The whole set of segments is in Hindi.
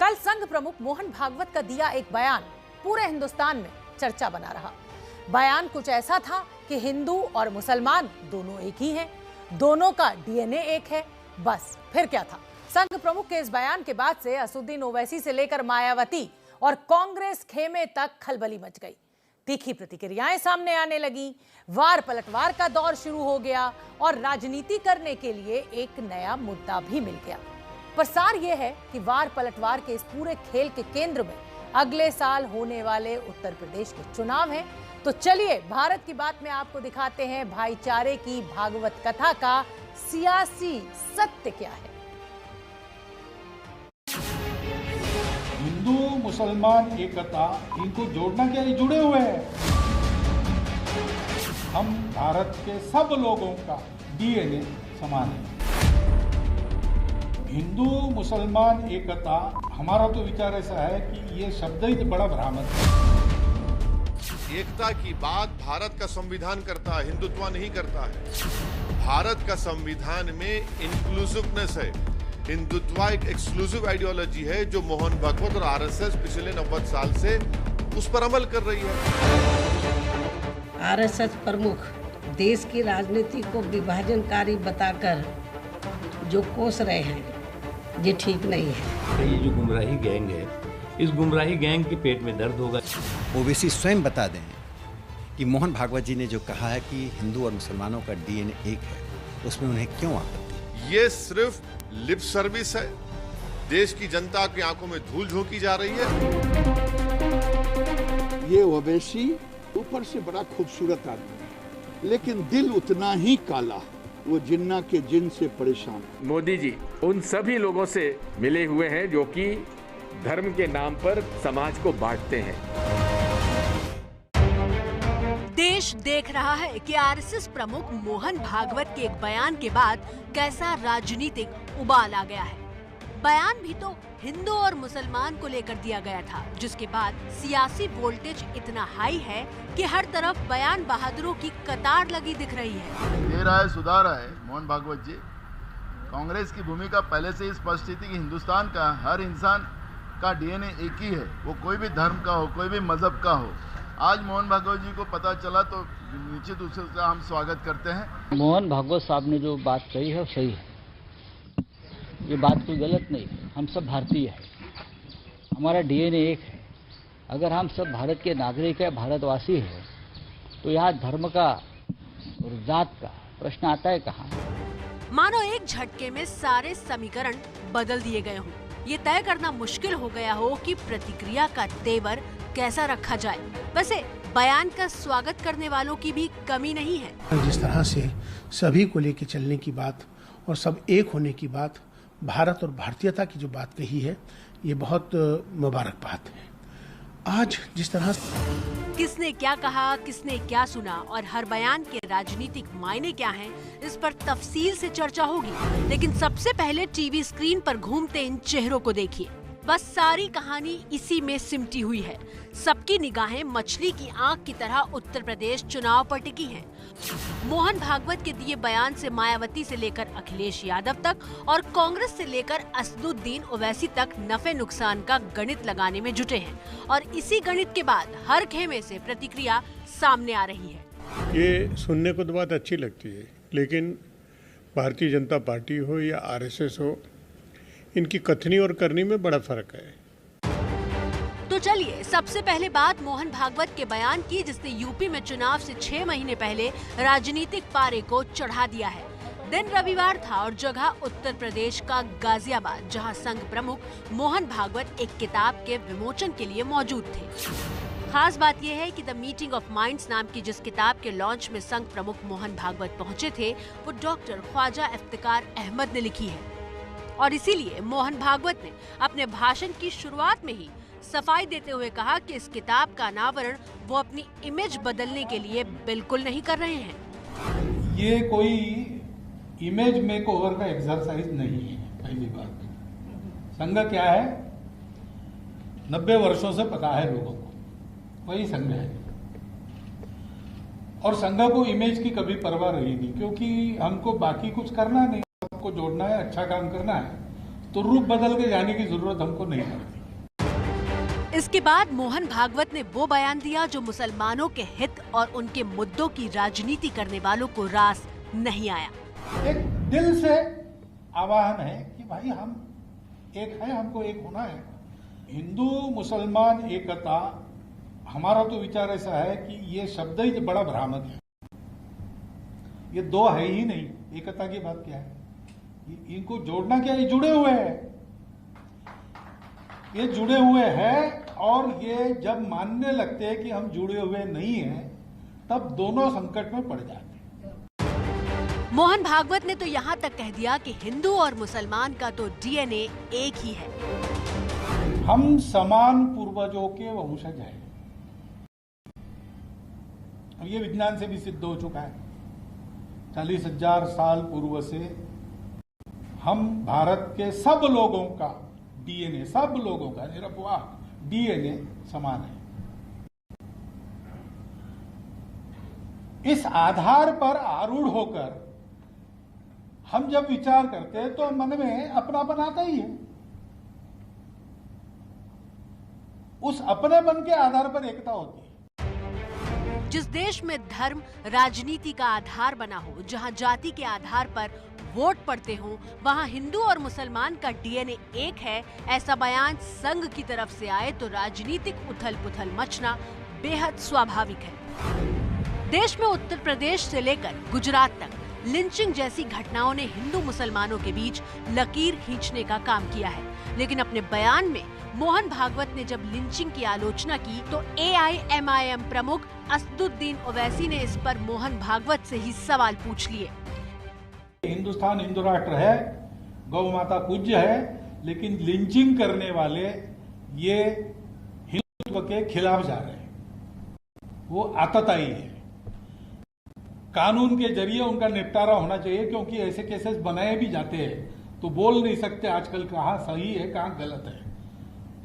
कल संघ प्रमुख मोहन भागवत का दिया एक बयान पूरे हिंदुस्तान में चर्चा बना रहा। बयान कुछ ऐसा था कि हिंदू और मुसलमान दोनों एक ही हैं, दोनों का डीएनए एक है। बस फिर क्या था। संघ प्रमुख के इस बयान के बाद से असदुद्दीन ओवैसी से लेकर मायावती और कांग्रेस खेमे तक खलबली मच गई। तीखी प्रतिक्रियाएं सामने आने लगी, वार पलटवार का दौर शुरू हो गया और राजनीति करने के लिए एक नया मुद्दा भी मिल गया। पर सार यह है कि वार पलटवार के इस पूरे खेल के केंद्र में अगले साल होने वाले उत्तर प्रदेश के चुनाव हैं। तो चलिए भारत की बात में आपको दिखाते हैं भाईचारे की भागवत कथा का सियासी सत्य क्या है। हिंदू मुसलमान एकता, इनको जोड़ना क्या, ये जुड़े हुए हैं। हम भारत के सब लोगों का डीएनए समान है। हिंदू मुसलमान एकता, हमारा तो विचार ऐसा है कि ये शब्द ही बड़ा भ्रामक है। एकता की बात भारत का संविधान करता है, हिंदुत्व नहीं करता है। भारत का संविधान में इंक्लूसिवनेस है। हिंदुत्व एक एक्सक्लूसिव आइडियोलॉजी है जो मोहन भागवत और आरएसएस पिछले 90 साल से उस पर अमल कर रही है। आरएसएस प्रमुख देश की राजनीति को विभाजनकारी बताकर जो कोस रहे हैं, ये ठीक नहीं है। ये जो गुमराही गैंग है, इस गुमराही गैंग के पेट में दर्द होगा। ओवैसी स्वयं बता दें कि मोहन भागवत जी ने जो कहा है कि हिंदू और मुसलमानों का डीएनए एक है, उसमें उन्हें क्यों आपत्ति? ये सिर्फ लिप सर्विस है। देश की जनता की आंखों में धूल झोंकी जा रही है। ये ओवैसी ऊपर से बड़ा खूबसूरत आदमी है, लेकिन दिल उतना ही काला, वो जिन्ना के जिन से परेशान। मोदी जी उन सभी लोगों से मिले हुए हैं जो कि धर्म के नाम पर समाज को बांटते हैं। देश देख रहा है कि आरएसएस प्रमुख मोहन भागवत के एक बयान के बाद कैसा राजनीतिक उबाल आ गया है। बयान भी तो हिंदू और मुसलमान को लेकर दिया गया था, जिसके बाद सियासी वोल्टेज इतना हाई है कि हर तरफ बयान बहादुरों की कतार लगी दिख रही है। दे रहा है, सुधार है मोहन भागवत जी। कांग्रेस की भूमिका पहले से ही स्पष्ट थी कि हिंदुस्तान का हर इंसान का डीएनए एक ही है, वो कोई भी धर्म का हो, कोई भी मजहब का हो। आज मोहन भागवत जी को पता चला तो निश्चित रूप से उसका हम स्वागत करते हैं। मोहन भागवत साहब ने जो बात कही है सही है, ये बात कोई गलत नहीं। हम सब भारतीय हैं, हमारा डीएनए एक है। अगर हम सब भारत के नागरिक है, भारतवासी है, तो यहाँ धर्म का और जात का प्रश्न आता है कहाँ? मानो एक झटके में सारे समीकरण बदल दिए गए हों। ये तय करना मुश्किल हो गया हो कि प्रतिक्रिया का तेवर कैसा रखा जाए। वैसे बयान का स्वागत करने वालों की भी कमी नहीं है। जिस तरह से सभी को लेकर चलने की बात और सब एक होने की बात, भारत और भारतीयता की जो बात कही है, ये बहुत मुबारक बात है। आज जिस तरह किसने क्या कहा, किसने क्या सुना और हर बयान के राजनीतिक मायने क्या हैं, इस पर तफसील से चर्चा होगी। लेकिन सबसे पहले टीवी स्क्रीन पर घूमते इन चेहरों को देखिए। बस सारी कहानी इसी में सिमटी हुई है। सबकी निगाहें मछली की आंख की तरह उत्तर प्रदेश चुनाव पर टिकी हैं। मोहन भागवत के दिए बयान से मायावती से लेकर अखिलेश यादव तक और कांग्रेस से लेकर असदुद्दीन ओवैसी तक नफे नुकसान का गणित लगाने में जुटे हैं और इसी गणित के बाद हर खेमे से प्रतिक्रिया सामने आ रही है। ये सुनने को तो बात अच्छी लगती है, लेकिन भारतीय जनता पार्टी हो या आरएसएस हो, इनकी कथनी और करनी में बड़ा फर्क है। तो चलिए सबसे पहले बात मोहन भागवत के बयान की, जिसने यूपी में चुनाव से 6 महीने पहले राजनीतिक पारे को चढ़ा दिया है। दिन रविवार था और जगह उत्तर प्रदेश का गाजियाबाद, जहां संघ प्रमुख मोहन भागवत एक किताब के विमोचन के लिए मौजूद थे। खास बात यह है कि द मीटिंग ऑफ माइंड्स नाम की जिस किताब के लॉन्च में संघ प्रमुख मोहन भागवत पहुंचे थे, वो डॉक्टर ख्वाजा इफ्तिकार अहमद ने लिखी है। और इसीलिए मोहन भागवत ने अपने भाषण की शुरुआत में ही सफाई देते हुए कहा कि इस किताब का अनावरण वो अपनी इमेज बदलने के लिए बिल्कुल नहीं कर रहे हैं। ये कोई इमेज मेकओवर का एक्सरसाइज नहीं है। पहली बात, संघ क्या है, 90 वर्षों से पता है लोगों को, वही संघ है। और संघ को इमेज की कभी परवाह रहेगी, क्योंकि हमको बाकी कुछ करना नहीं, सबको जोड़ना है, अच्छा काम करना है, तो रूप बदल के जाने की जरूरत हमको नहीं पड़ती। इसके बाद मोहन भागवत ने वो बयान दिया जो मुसलमानों के हित और उनके मुद्दों की राजनीति करने वालों को रास नहीं आया। एक दिल से आह्वान है कि भाई हम एक है, हमको एक होना है। हिंदू मुसलमान एकता, हमारा तो विचार ऐसा है कि ये शब्द ही बड़ा भ्रामक है। ये दो है ही नहीं, एकता की बात क्या है? इनको जोड़ना क्या है? ये जुड़े हुए हैं, ये जुड़े हुए हैं। और ये जब मानने लगते हैं कि हम जुड़े हुए नहीं हैं, तब दोनों संकट में पड़ जाते हैं। मोहन भागवत ने तो यहाँ तक कह दिया कि हिंदू और मुसलमान का तो डीएनए एक ही है। हम समान पूर्वजों के वंशज हैं, और ये विज्ञान से भी सिद्ध हो चुका है। 40,000 साल पूर्व से हम भारत के सब लोगों का डीएनए, सब लोगों का निरपवाह डीएनए समान है। इस आधार पर आरूढ़ होकर हम जब विचार करते हैं तो मन में अपनापन आता ही है। उस अपनेपन के आधार पर एकता होती है। जिस देश में धर्म राजनीति का आधार बना हो, जहां जाति के आधार पर वोट पड़ते हों, वहां हिंदू और मुसलमान का डीएनए एक है, ऐसा बयान संघ की तरफ से आए तो राजनीतिक उथल-पुथल मचना बेहद स्वाभाविक है। देश में उत्तर प्रदेश से लेकर गुजरात तक लिंचिंग जैसी घटनाओं ने हिंदू मुसलमानों के बीच लकीर खींचने का काम किया है, लेकिन अपने बयान में मोहन भागवत ने जब लिंचिंग की आलोचना की तो AIMIM प्रमुख असदुद्दीन ओवैसी ने इस पर मोहन भागवत से ही सवाल पूछ लिए। हिंदुस्तान हिंदू राष्ट्र है, गौ माता पूज्य है, लेकिन लिंचिंग करने वाले ये हिंदुत्व के खिलाफ जा रहे हैं। वो आतताई है। कानून के जरिए उनका निपटारा होना चाहिए, क्योंकि ऐसे केसेस बनाए भी जाते हैं तो बोल नहीं सकते आजकल कहाँ सही है कहाँ गलत है,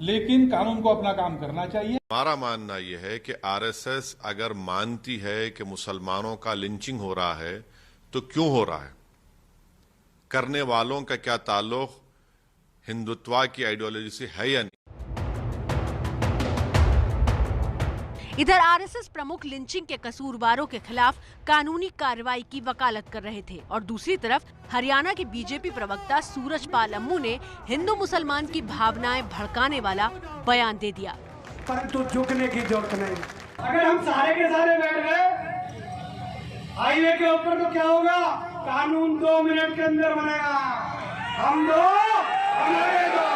लेकिन कानून को अपना काम करना चाहिए। हमारा मानना यह है कि आरएसएस अगर मानती है कि मुसलमानों का लिंचिंग हो रहा है तो क्यों हो रहा है, करने वालों का क्या ताल्लुक हिंदुत्व की आइडियोलॉजी से है या नहीं। इधर आरएसएस प्रमुख लिंचिंग के कसूरवारों के खिलाफ कानूनी कार्रवाई की वकालत कर रहे थे, और दूसरी तरफ हरियाणा के बीजेपी प्रवक्ता सूरजपाल अम्मू ने हिंदू मुसलमान की भावनाएं भड़काने वाला बयान दे दिया। परंतु झुकने की जरूरत नहीं। अगर हम सारे के सारे बैठ गए हाईवे के ऊपर तो क्या होगा? कानून 2 मिनट के अंदर बनेगा। हम दो, हमारे दो।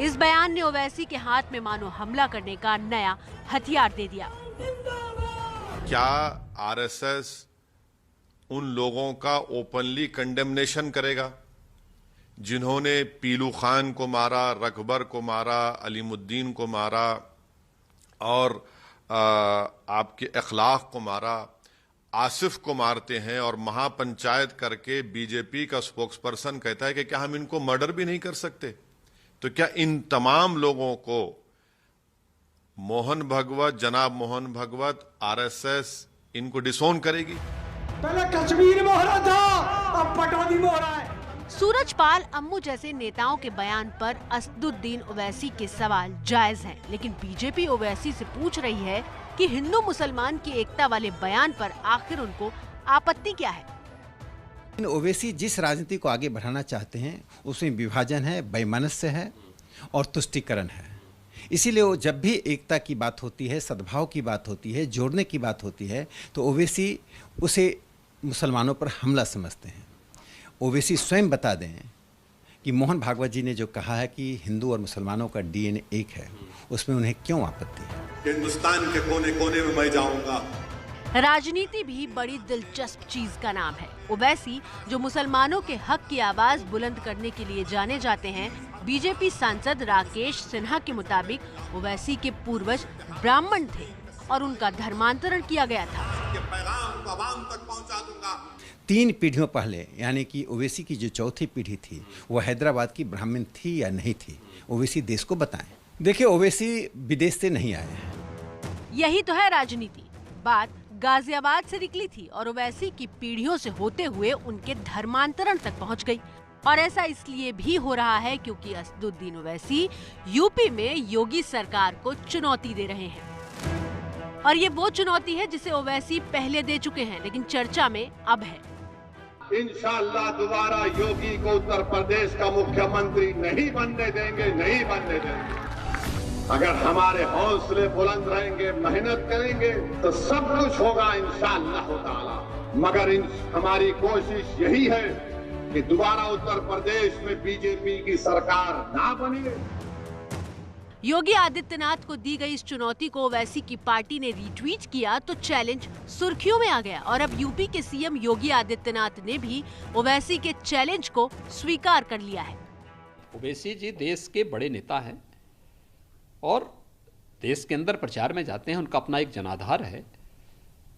इस बयान ने ओवैसी के हाथ में मानो हमला करने का नया हथियार दे दिया। क्या आरएसएस उन लोगों का ओपनली कंडेमनेशन करेगा जिन्होंने पीलू खान को मारा, रकबर को मारा, अलीमुद्दीन को मारा और आपके अखलाक को मारा, आसिफ को मारते हैं, और महापंचायत करके बीजेपी का स्पोक्सपर्सन कहता है कि क्या हम इनको मर्डर भी नहीं कर सकते? तो क्या इन तमाम लोगों को मोहन भागवत, जनाब मोहन भागवत, आरएसएस इनको डिसोन करेगी? पहले कश्मीर में हो रहा था, अब पटौदी में हो रहा है। सूरजपाल अम्मू जैसे नेताओं के बयान पर असदुद्दीन ओवैसी के सवाल जायज हैं, लेकिन बीजेपी ओवैसी से पूछ रही है कि हिंदू मुसलमान की एकता वाले बयान पर आखिर उनको आपत्ति क्या है। ओवैसी जिस राजनीति को आगे बढ़ाना चाहते हैं उसमें विभाजन है, वैमनस्य है और तुष्टीकरण है। इसीलिए वो जब भी एकता की बात होती है, सद्भाव की बात होती है, जोड़ने की बात होती है, तो ओवैसी उसे मुसलमानों पर हमला समझते हैं। ओवैसी स्वयं बता दें कि मोहन भागवत जी ने जो कहा है कि हिंदू और मुसलमानों का डीएनए एक है, उसमें उन्हें क्यों आपत्ति है? हिंदुस्तान के कोने कोने में मैं जाऊंगा। राजनीति भी बड़ी दिलचस्प चीज का नाम है। ओवैसी जो मुसलमानों के हक की आवाज बुलंद करने के लिए जाने जाते हैं, बीजेपी सांसद राकेश सिन्हा के मुताबिक ओवैसी के पूर्वज ब्राह्मण थे और उनका धर्मांतरण किया गया था। 3 पीढ़ियों पहले, यानी कि ओवैसी की जो चौथी पीढ़ी थी वो हैदराबाद की ब्राह्मण थी या नहीं थी, ओवैसी देश को बताएं। देखिए, ओवैसी विदेश से नहीं आए हैं। यही तो है राजनीति। बात गाजियाबाद से निकली थी और ओवैसी की पीढ़ियों से होते हुए उनके धर्मांतरण तक पहुंच गई। और ऐसा इसलिए भी हो रहा है क्योंकि असदुद्दीन ओवैसी यूपी में योगी सरकार को चुनौती दे रहे हैं। और ये वो चुनौती है जिसे ओवैसी पहले दे चुके हैं, लेकिन चर्चा में अब है। इंशाअल्लाह दोबारा योगी को उत्तर प्रदेश का मुख्यमंत्री नहीं बनने देंगे, नहीं बनने देंगे। अगर हमारे हौसले बुलंद रहेंगे, मेहनत करेंगे तो सब कुछ होगा इंशाअल्लाह ताला। मगर हमारी कोशिश यही है कि दोबारा उत्तर प्रदेश में बीजेपी की सरकार ना बने। योगी आदित्यनाथ को दी गई इस चुनौती को ओवैसी की पार्टी ने रीट्वीट किया तो चैलेंज सुर्खियों में आ गया और अब यूपी के सीएम योगी आदित्यनाथ ने भी ओवैसी के चैलेंज को स्वीकार कर लिया है। ओवैसी जी देश के बड़े नेता हैं और देश के अंदर प्रचार में जाते हैं, उनका अपना एक जनाधार है।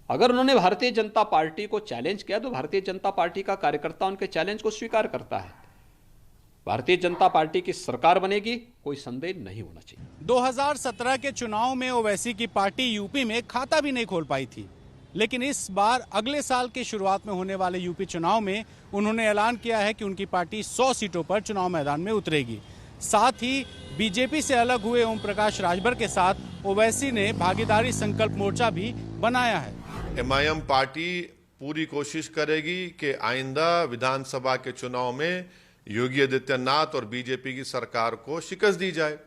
अगर उन्होंने भारतीय जनता पार्टी को चैलेंज किया तो भारतीय जनता पार्टी का कार्यकर्ता उनके चैलेंज को स्वीकार करता है। भारतीय जनता पार्टी की सरकार बनेगी, कोई संदेह नहीं होना चाहिए। 2017 के चुनाव में ओवैसी की पार्टी यूपी में खाता भी नहीं खोल पाई थी, लेकिन इस बार अगले साल की शुरुआत में होने वाले यूपी चुनाव में उन्होंने ऐलान किया है कि उनकी पार्टी 100 सीटों पर चुनाव मैदान में उतरेगी। साथ ही बीजेपी से अलग हुए ओम प्रकाश राजभर के साथ ओवैसी ने भागीदारी संकल्प मोर्चा भी बनाया है। एमआईएम पार्टी पूरी कोशिश करेगी कि आइंदा विधानसभा के चुनाव में योगी आदित्यनाथ और बीजेपी की सरकार को शिकस्त दी जाए।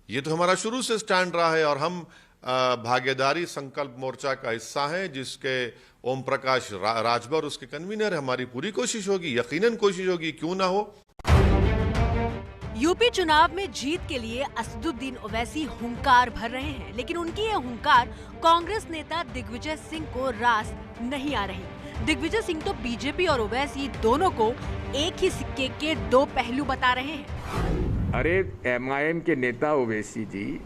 ये तो हमारा शुरू से स्टैंड रहा है और हम भागीदारी संकल्प मोर्चा का हिस्सा हैं, जिसके ओम प्रकाश राजभर उसके कन्वीनर है। हमारी पूरी कोशिश होगी, यकीनन कोशिश होगी, क्यों ना हो। यूपी चुनाव में जीत के लिए असदुद्दीन ओवैसी हुंकार भर रहे हैं, लेकिन उनकी ये हुंकार कांग्रेस नेता दिग्विजय सिंह को रास नहीं आ रही। दिग्विजय सिंह तो बीजेपी और ओवैसी दोनों को एक ही सिक्के के दो पहलू बता रहे हैं। अरे एमआईएम के नेता ओवैसी जी,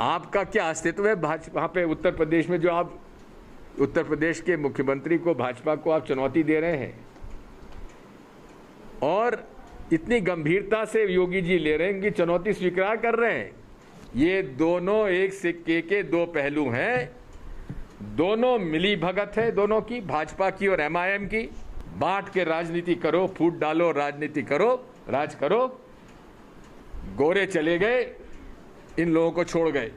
आपका क्या अस्तित्व है भाजपा पे उत्तर प्रदेश में, जो आप उत्तर प्रदेश के मुख्यमंत्री को, भाजपा को आप चुनौती दे रहे हैं और इतनी गंभीरता से योगी जी ले रहे हैं कि चुनौती स्वीकार कर रहे हैं। ये दोनों एक सिक्के के दो पहलू हैं, दोनों मिली भगत है, दोनों की, भाजपा की और एमआईएम की। बांट के राजनीति करो, फूट डालो, राजनीति करो, राज करो। गोरे चले गए, इन लोगों को छोड़ गए।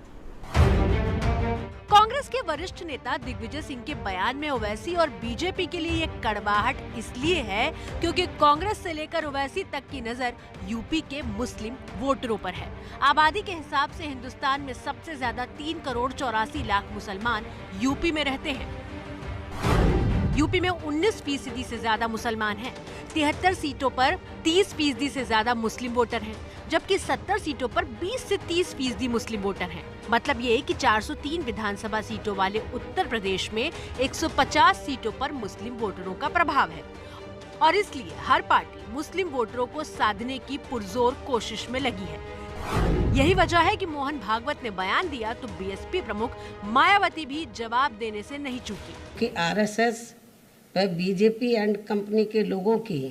कांग्रेस के वरिष्ठ नेता दिग्विजय सिंह के बयान में ओवैसी और बीजेपी के लिए ये कड़वाहट इसलिए है क्योंकि कांग्रेस से लेकर ओवैसी तक की नजर यूपी के मुस्लिम वोटरों पर है। आबादी के हिसाब से हिंदुस्तान में सबसे ज्यादा 3,84,00,000 मुसलमान यूपी में रहते हैं। यूपी में 19% से ज्यादा मुसलमान हैं। 73 सीटों पर 30% से ज्यादा मुस्लिम वोटर हैं, जबकि 70 सीटों पर 20 से 30% मुस्लिम वोटर हैं। मतलब ये कि 403 विधानसभा सीटों वाले उत्तर प्रदेश में 150 सीटों पर मुस्लिम वोटरों का प्रभाव है और इसलिए हर पार्टी मुस्लिम वोटरों को साधने की पुरजोर कोशिश में लगी है। यही वजह है कि मोहन भागवत ने बयान दिया तो बीएसपी प्रमुख मायावती भी जवाब देने से नहीं चूकी कि आरएसएस व बीजेपी एंड कंपनी के लोगों की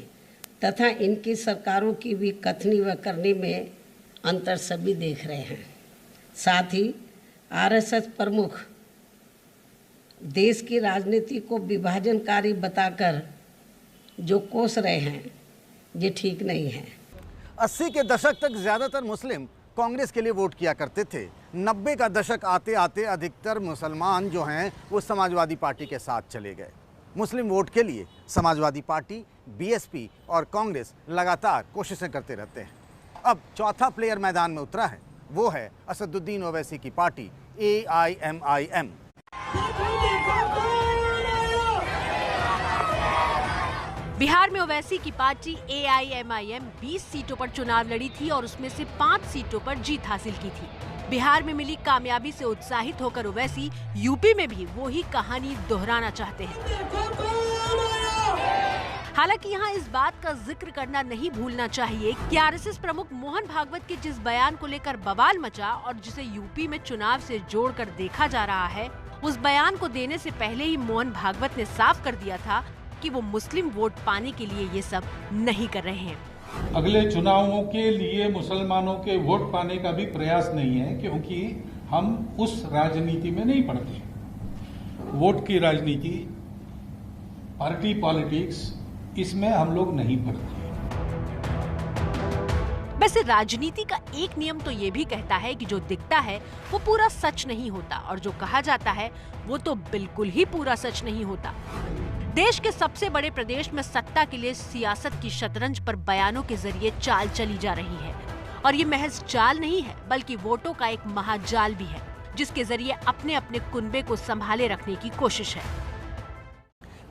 तथा इनकी सरकारों की भी कथनी व करनी में अंतर सभी देख रहे हैं। साथ ही आरएसएस प्रमुख देश की राजनीति को विभाजनकारी बताकर जो कोस रहे हैं, ये ठीक नहीं है। 80 के दशक तक ज़्यादातर मुस्लिम कांग्रेस के लिए वोट किया करते थे। 90 का दशक आते आते अधिकतर मुसलमान जो हैं वो समाजवादी पार्टी के साथ चले गए। मुस्लिम वोट के लिए समाजवादी पार्टी, बीएसपी और कांग्रेस लगातार कोशिशें करते रहते हैं। अब चौथा प्लेयर मैदान में उतरा है, वो है असदुद्दीन ओवैसी की पार्टी AIMIM। बिहार में ओवैसी की पार्टी AIMIM 20 सीटों पर चुनाव लड़ी थी और उसमें से 5 सीटों पर जीत हासिल की थी। बिहार में मिली कामयाबी से उत्साहित होकर ओवैसी यूपी में भी वो ही कहानी दोहराना चाहते हैं। हालांकि यहाँ इस बात का जिक्र करना नहीं भूलना चाहिए कि आरएसएस प्रमुख मोहन भागवत के जिस बयान को लेकर बवाल मचा और जिसे यूपी में चुनाव से जोड़कर देखा जा रहा है, उस बयान को देने से पहले ही मोहन भागवत ने साफ कर दिया था कि वो मुस्लिम वोट पाने के लिए ये सब नहीं कर रहे हैं। अगले चुनावों के लिए मुसलमानों के वोट पाने का भी प्रयास नहीं है, क्योंकि हम उस राजनीति में नहीं पड़ते। वोट की राजनीति, पार्टी पॉलिटिक्स इसमें हम लोग नहीं पड़ते। वैसे राजनीति का एक नियम तो ये भी कहता है कि जो दिखता है वो पूरा सच नहीं होता और जो कहा जाता है वो तो बिल्कुल ही पूरा सच नहीं होता। देश के सबसे बड़े प्रदेश में सत्ता के लिए सियासत की शतरंज पर बयानों के जरिए चाल चली जा रही है और ये महज चाल नहीं है बल्कि वोटों का एक महाजाल भी है जिसके जरिए अपने अपने कुनबे को संभाले रखने की कोशिश है।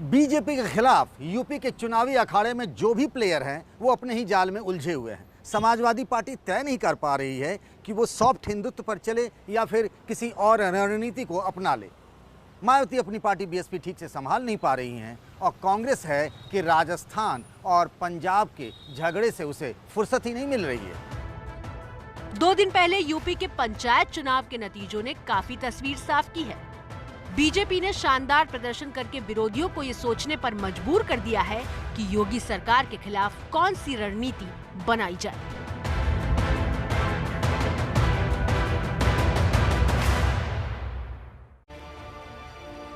बीजेपी के खिलाफ यूपी के चुनावी अखाड़े में जो भी प्लेयर हैं वो अपने ही जाल में उलझे हुए हैं। समाजवादी पार्टी तय नहीं कर पा रही है कि वो सॉफ्ट हिंदुत्व पर चले या फिर किसी और रणनीति को अपना ले। मायावती अपनी पार्टी बीएसपी ठीक से संभाल नहीं पा रही हैं और कांग्रेस है कि राजस्थान और पंजाब के झगड़े से उसे फुर्सत ही नहीं मिल रही है। 2 दिन पहले यूपी के पंचायत चुनाव के नतीजों ने काफी तस्वीर साफ की है। बीजेपी ने शानदार प्रदर्शन करके विरोधियों को ये सोचने पर मजबूर कर दिया है कि योगी सरकार के खिलाफ कौन सी रणनीति बनाई जाए।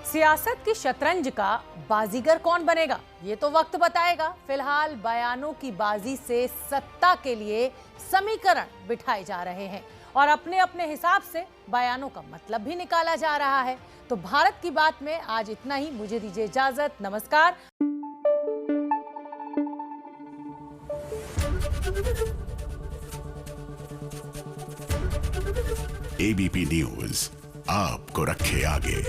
सियासत की शतरंज का बाजीगर कौन बनेगा ये तो वक्त बताएगा। फिलहाल बयानों की बाजी से सत्ता के लिए समीकरण बिठाए जा रहे हैं और अपने अपने हिसाब से बयानों का मतलब भी निकाला जा रहा है। तो भारत की बात में आज इतना ही। मुझे दीजिए इजाजत। नमस्कार। एबीपी न्यूज आपको रखे आगे।